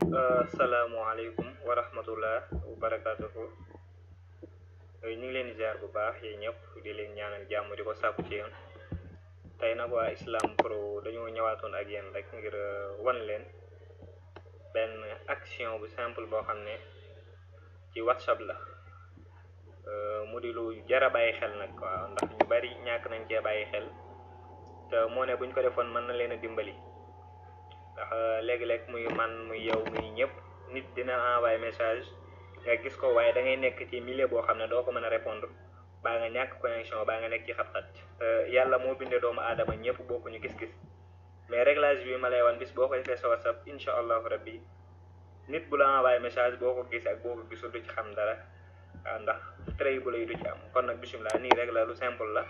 Assalamualaikum warahmatullahi wabarakatuh. Ñu ngi leen di ziar bu baax yi ñëpp di leen ñaanal jàmm di ko sàkku ci yéen tey nag waa Islam Pro dañoo ñëwaatoon ak yéen rek ngir wan leen benn action bu simple boo xam ne ci WhatsApp la mu di lu jar a bàyyi xel nag waaw ndax ñu bari ñàkk nañ cee bàyyi xel te moo ne buñ ko defoon mën na leen a dimbali ndax léegi-léeg muy man muy yow muy ñëpp nit dina envoyé message nga gis ko waaye da ngay nekk ci milieu boo xam ne doo ko mën a répondre baa nga ñàkk connexion baa nga nekk ci xat-xat yàlla moo bindee doomu aadama ñëpp bokkuñu gis-gis mais réglage bi ma lay wan bis boo ko defee sa WhatsApp incha allahu rabbi nit bu la envoyé message boo ko gis ak boo ko gisul du ci xam dara waaw ndax tray bu lay du ci am kon nag bisimilah nii rek la lu simple la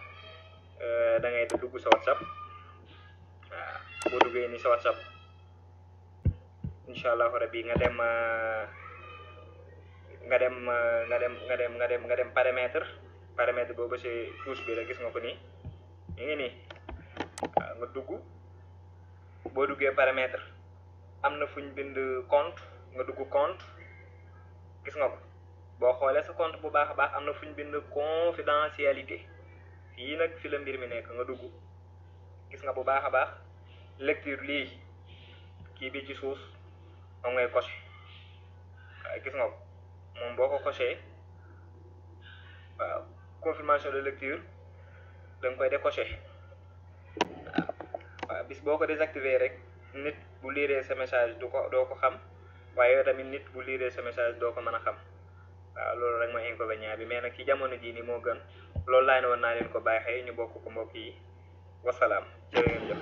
da ngay dugg sa WhatsApp waaw boo duggee ni sa WhatsApp incha allahu rabbi nga dem paramètre boobu si touche bi la gis nga ko nii mi ngi nii waaw nga dugg boo duggee paramètre am na fuñ bind compte nga dugg compte gis nga ko boo xoolee sa compte bu baax a baax am na fuñ bind confidentialité fii nag fi la mbir mi nekk nga dugg gis nga bu baax a baax lecture lii kii bi ci suuf moom ngay coché waaw gis nga ko moom boo ko coché waaw confirmation de lecture da nga koy décoché waaw bis boo ko désactivé rek nit bu liiree sa message doo ko xam waaye yow tamit nit bu liiree sa message doo ko mën a xam waaw loolu rek mooy inconvénient bi mais nag ci jamono jii nii moo gën loolu laa ne woon naa leen ko baaxee ñu bokk ko mbokk yi wasalaam jërë ngeen jëf